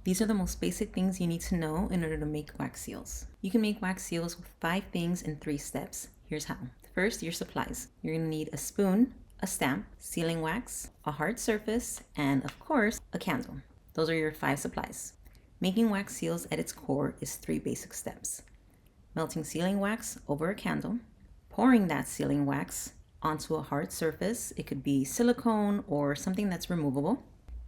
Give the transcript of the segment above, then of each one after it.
These are the most basic things you need to know in order to make wax seals. You can make wax seals with 5 things in 3 steps. Here's how. First, your supplies. You're going to need a spoon, a stamp, sealing wax, a hard surface, and of course, a candle. Those are your 5 supplies. Making wax seals at its core is 3 basic steps. Melting sealing wax over a candle, pouring that sealing wax onto a hard surface. It could be silicone or something that's removable,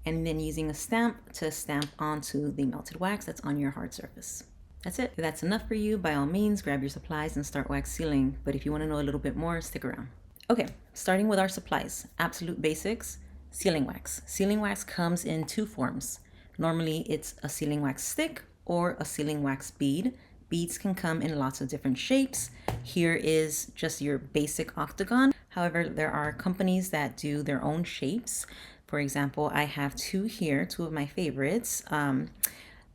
and then using a stamp to stamp onto the melted wax that's on your hard surface. That's it. If that's enough for you, by all means, grab your supplies and start wax sealing. But if you want to know a little bit more, stick around. Okay, starting with our supplies. Absolute basics, sealing wax. Sealing wax comes in 2 forms. Normally, it's a sealing wax stick or a sealing wax bead. Beads can come in lots of different shapes. Here is just your basic octagon. However, there are companies that do their own shapes. For example, I have 2 here, 2 of my favorites.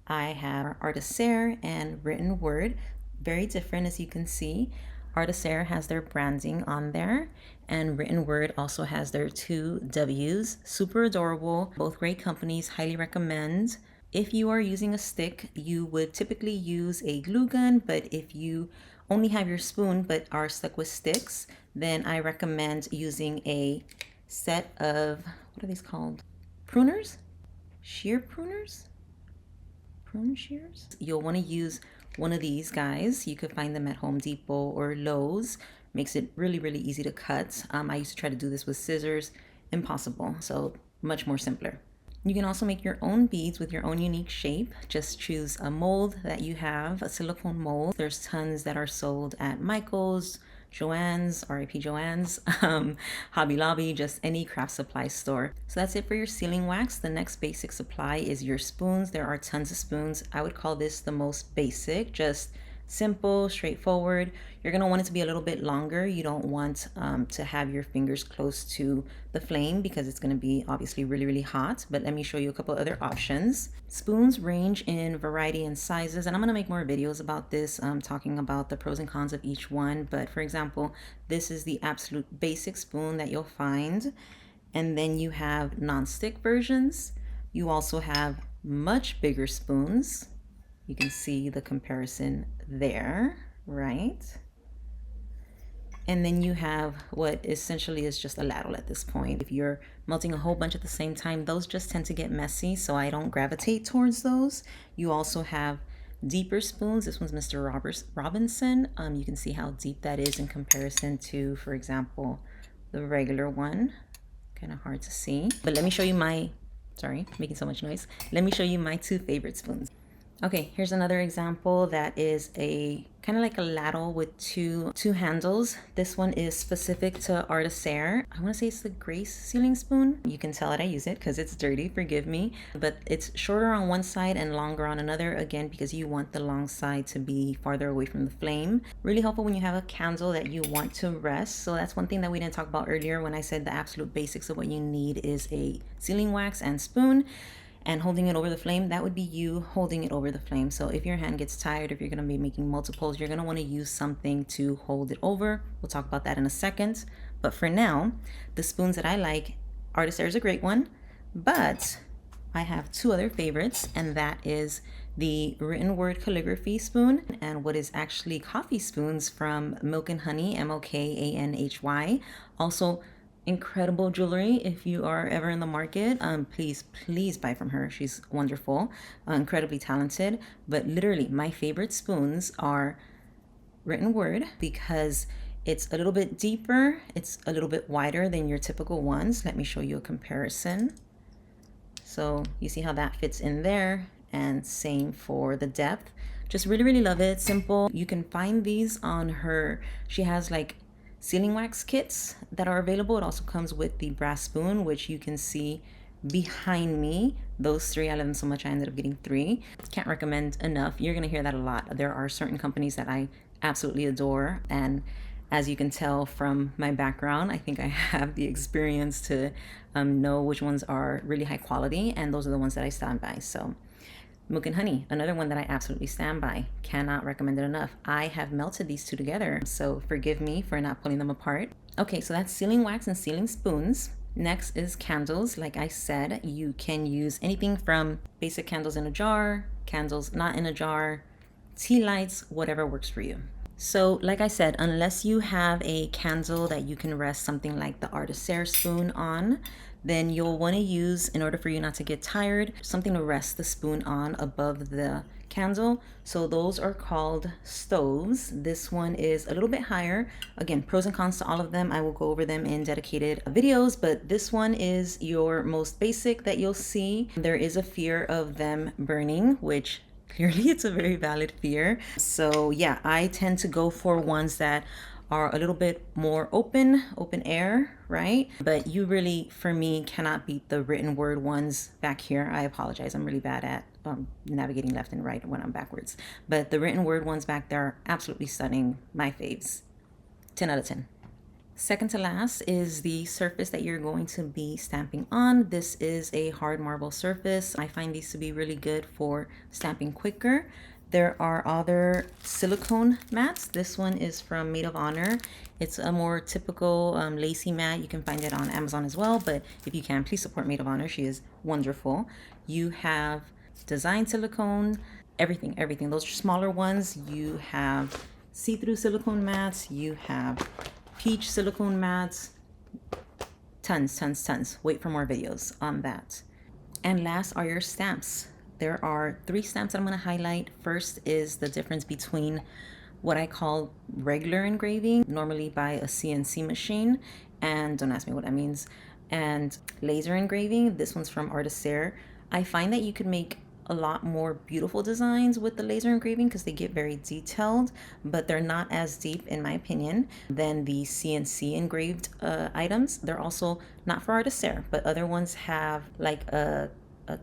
I have Artisaire and Written Word. Very different, as you can see. Artisaire has their branding on there, and Written Word also has their 2 W's. Super adorable. Both great companies, highly recommend. If you are using a stick, you would typically use a glue gun, but if you only have your spoon but are stuck with sticks, then I recommend using a set of, what are these called? Pruners? Shear pruners? Prune shears? You'll want to use one of these guys. You could find them at Home Depot or Lowe's. Makes it really, really easy to cut. I used to try to do this with scissors. Impossible. So much more simpler. You can also make your own beads with your own unique shape. Just choose a mold that you have, a silicone mold. There's tons that are sold at Michael's, Joann's, RIP Joann's, Hobby Lobby, just any craft supply store. So that's it for your sealing wax. The next basic supply is your spoons. There are tons of spoons. I would call this the most basic, just simple, straightforward. You're going to want it to be a little bit longer. You don't want to have your fingers close to the flame because it's going to be obviously really, really hot. But let me show you a couple other options. Spoons range in variety and sizes, and I'm going to make more videos about this, talking about the pros and cons of each one. But for example, this is the absolute basic spoon that you'll find. And then you have non-stick versions. You also have much bigger spoons. You can see the comparison there, right? And then you have what essentially is just a ladle at this point. If you're melting a whole bunch at the same time, those just tend to get messy, so I don't gravitate towards those. You also have deeper spoons. This one's Mr. Robinson. You can see how deep that is in comparison to, for example, the regular one. Kind of hard to see. But let me show you my, sorry, making so much noise. Let me show you my 2 favorite spoons. Okay, here's another example that is a kind of like a ladle with two handles. This one is specific to Artisaire. I want to say it's the Grace sealing spoon. You can tell that I use it because it's dirty, forgive me. But it's shorter on one side and longer on another, again, because you want the long side to be farther away from the flame. Really helpful when you have a candle that you want to rest. So that's one thing that we didn't talk about earlier when I said the absolute basics of what you need is a sealing wax and spoon. And holding it over the flame, that would be you holding it over the flame. So if your hand gets tired, if you're going to be making multiples, you're going to want to use something to hold it over. We'll talk about that in a second. But for now, the spoons that I like, Artisaire is a great one, but I have 2 other favorites, and that is the Written Word calligraphy spoon and what is actually coffee spoons from Milk and Honey, MOKANHY. Also, incredible jewelry. If you are ever in the market, please buy from her. She's wonderful, incredibly talented. But literally my favorite spoons are Written Word because it's a little bit deeper, it's a little bit wider than your typical ones. Let me show you a comparison. So you see how that fits in there, and same for the depth. Just really, really love it. Simple. You can find these on her, she has like sealing wax kits that are available. It also comes with the brass spoon, which you can see behind me. Those 3, I love them so much I ended up getting 3. Can't recommend enough. You're gonna hear that a lot. There are certain companies that I absolutely adore, and as you can tell from my background, I think I have the experience to know which ones are really high quality, and those are the ones that I stand by. So Milk and Honey, another one that I absolutely stand by. Cannot recommend it enough. I have melted these 2 together, so forgive me for not pulling them apart. Okay, so that's sealing wax and sealing spoons. Next is candles. Like I said, you can use anything from basic candles in a jar, candles not in a jar, tea lights, whatever works for you. So like I said, unless you have a candle that you can rest something like the Artisaire spoon on, then you'll want to use, in order for you not to get tired, something to rest the spoon on above the candle. So those are called stoves. This one is a little bit higher. Again, pros and cons to all of them. I will go over them in dedicated videos, but this one is your most basic that you'll see. There is a fear of them burning, which clearly it's a very valid fear. So yeah, I tend to go for ones that are a little bit more open air, right? But you really, for me, cannot beat the written word ones back here. I apologize, I'm really bad at navigating left and right when I'm backwards. But the written word ones back there are absolutely stunning, my faves. 10 out of 10. Second to last is the surface that you're going to be stamping on. This is a hard marble surface. I find these to be really good for stamping quicker. There are other silicone mats. This one is from Maid of Honor. It's a more typical lacy mat. You can find it on Amazon as well, but if you can, please support Maid of Honor. She is wonderful. You have design silicone, everything. Those are smaller ones. You have see-through silicone mats. You have peach silicone mats. Tons. Wait for more videos on that. And last are your stamps. There are 3 stamps that I'm going to highlight. First is the difference between what I call regular engraving, normally by a CNC machine, and don't ask me what that means, and laser engraving. This one's from Artisaire. I find that you could make a lot more beautiful designs with the laser engraving because they get very detailed, but they're not as deep, in my opinion, than the CNC engraved items. They're also not for Artisaire, but other ones have like a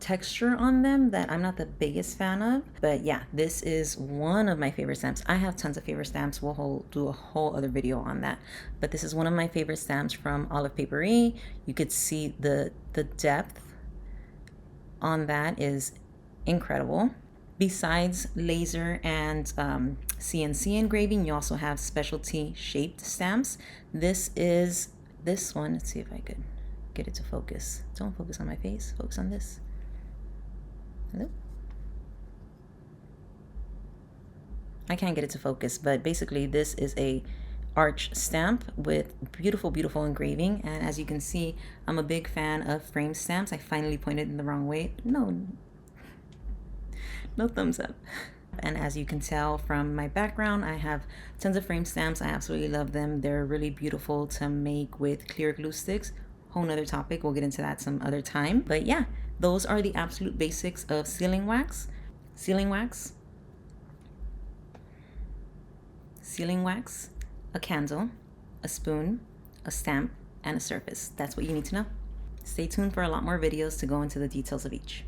texture on them that I'm not the biggest fan of. But yeah, this is one of my favorite stamps. I have tons of favorite stamps. We'll do a whole other video on that. But this is one of my favorite stamps from Olive Paperie. You could see the depth on that is incredible. Besides laser and CNC engraving, you also have specialty shaped stamps. This one. Let's see if I could get it to focus. Don't focus on my face. Focus on this. Hello? I can't get it to focus, but basically this is a arch stamp with beautiful engraving. And as you can see, I'm a big fan of frame stamps. I finally pointed in the wrong way. No thumbs up. And as you can tell from my background, I have tons of frame stamps. I absolutely love them. They're really beautiful to make with clear glue sticks. Whole nother topic. We'll get into that some other time. But yeah, those are the absolute basics of sealing wax. Sealing wax, a candle, a spoon, a stamp, and a surface. That's what you need to know. Stay tuned for a lot more videos to go into the details of each.